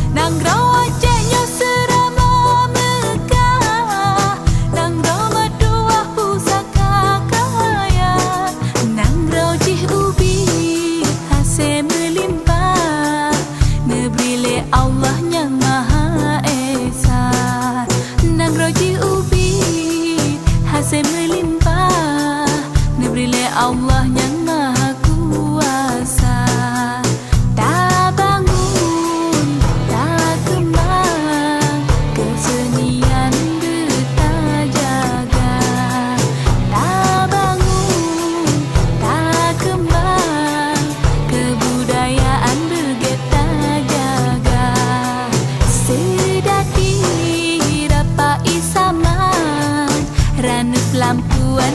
Nang rawajanya serama megah, nang rawa dua pusaka kaya, nang rawjih ubi hasil melimpah, nebrile Allah yang Maha Esa. Nang rawjih ubi hasil melimpah, nebrile Allah yang Maha Kuasa. Tak bangun, tak kembang, kesenian betah jaga. Tak bangun, tak kembang, kebudayaan bergetah jaga. Sedati dapat isaman, ranut lampuan